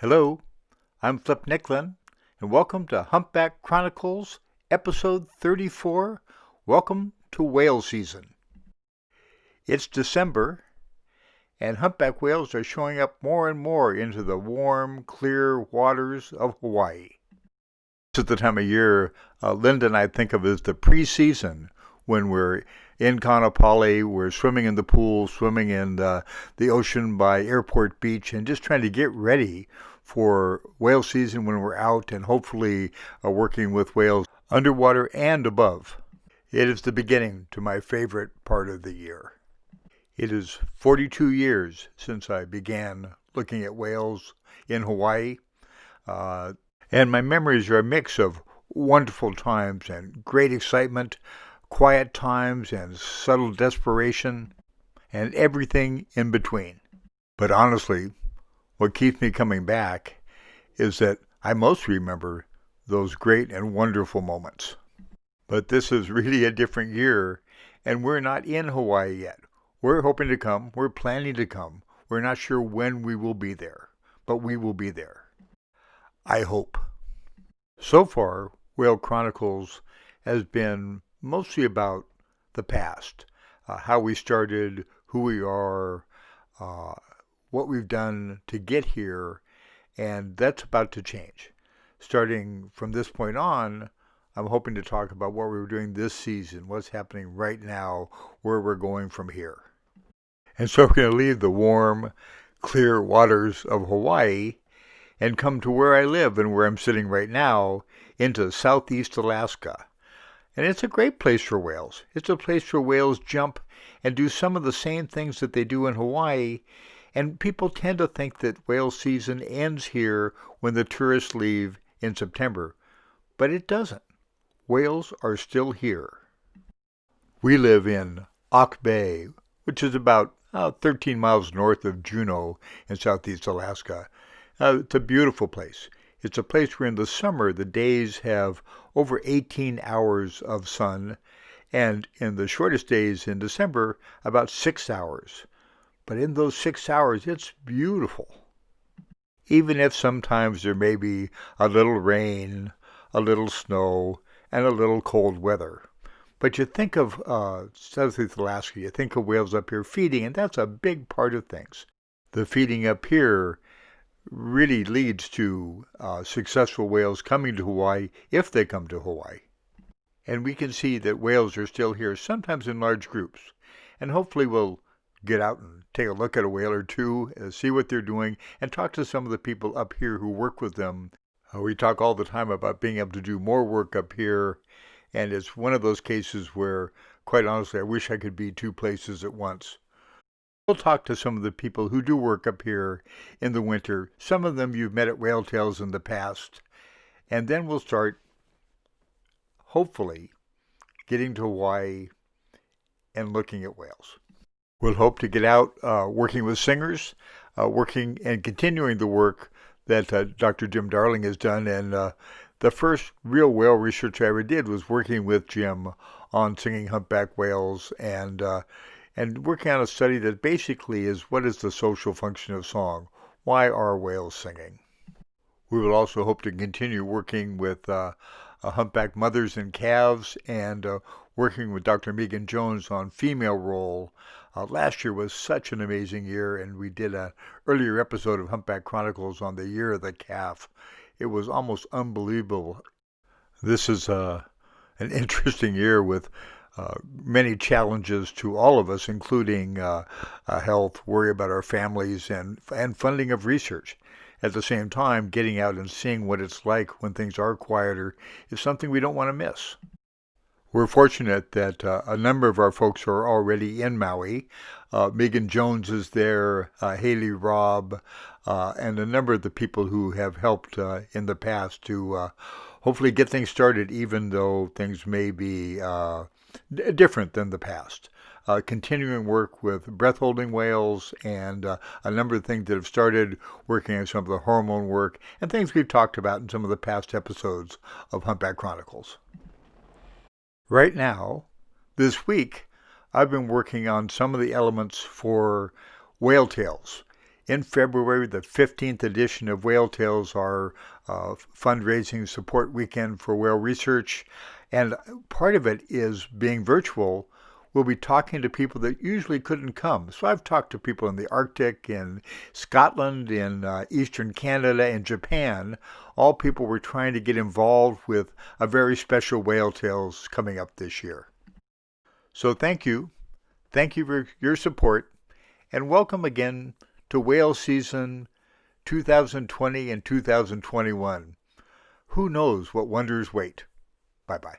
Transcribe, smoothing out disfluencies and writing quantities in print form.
Hello, I'm Flip Nicklin, and welcome to Humpback Chronicles, episode 34. Welcome to whale season. It's December, and humpback whales are showing up more and more into the warm, clear waters of Hawaii. This is the time of year Linda and I think of as the pre-season, when we're in Kaanapali, we're swimming in the pool, swimming in the ocean by Airport Beach, and just trying to get ready for whale season when we're out and hopefully working with whales underwater and above. It is the beginning to my favorite part of the year. It is 42 years since I began looking at whales in Hawaii, and my memories are a mix of wonderful times and great excitement, quiet times and subtle desperation, and everything in between. But honestly, what keeps me coming back is that I most remember those great and wonderful moments. But this is really a different year, and we're not in Hawaii yet. We're hoping to come. We're planning to come. We're not sure when we will be there, but we will be there. I hope. So far, Whale Chronicles has been mostly about the past, how we started, who we are, what we've done to get here, and that's about to change. Starting from this point on, I'm hoping to talk about what we were doing this season, what's happening right now, where we're going from here. And so we're going to leave the warm, clear waters of Hawaii and come to where I live and where I'm sitting right now, into southeast Alaska. And it's a great place for whales. It's a place where whales jump and do some of the same things that they do in Hawaii. And people tend to think that whale season ends here when the tourists leave in September. But it doesn't. Whales are still here. We live in Auk Bay, which is about 13 miles north of Juneau in southeast Alaska. It's a beautiful place. It's a place where in the summer the days have over 18 hours of sun, and in the shortest days in December, about 6 hours. But in those 6 hours, it's beautiful. Even if sometimes there may be a little rain, a little snow, and a little cold weather. But you think of southeast Alaska, you think of whales up here feeding, and that's a big part of things. The feeding up here really leads to successful whales coming to Hawaii if they come to Hawaii. And we can see that whales are still here, sometimes in large groups. And hopefully we'll get out and take a look at a whale or two, see what they're doing, and talk to some of the people up here who work with them. We talk all the time about being able to do more work up here, and it's one of those cases where, quite honestly, I wish I could be two places at once. We'll talk to some of the people who do work up here in the winter. Some of them you've met at Whale Tales in the past. And then we'll start, hopefully, getting to Hawaii and looking at whales. We'll hope to get out working with singers, working and continuing the work that Dr. Jim Darling has done. And the first real whale research I ever did was working with Jim on singing humpback whales and working on a study that basically is, what is the social function of song? Why are whales singing? We will also hope to continue working with humpback mothers and calves, and working with Dr. Megan Jones on female role. Last year was such an amazing year, and we did an earlier episode of Humpback Chronicles on the year of the calf. It was almost unbelievable. This is an interesting year with many challenges to all of us, including health, worry about our families, and funding of research. At the same time, getting out and seeing what it's like when things are quieter is something we don't want to miss. We're fortunate that a number of our folks are already in Maui. Megan Jones is there, Haley Robb, and a number of the people who have helped in the past to hopefully get things started, even though things may be different than the past. Continuing work with breath-holding whales and a number of things that have started, working on some of the hormone work and things we've talked about in some of the past episodes of Humpback Chronicles. Right now, this week, I've been working on some of the elements for Whale Tales. In February, the 15th edition of Whale Tales, our fundraising support weekend for whale research, and part of it is being virtual. We'll be talking to people that usually couldn't come. So I've talked to people in the Arctic, in Scotland, in Eastern Canada, and Japan. All people were trying to get involved with a very special Whale Tales coming up this year. So thank you. Thank you for your support, and welcome again to whale season 2020 and 2021. Who knows what wonders wait? Bye-bye.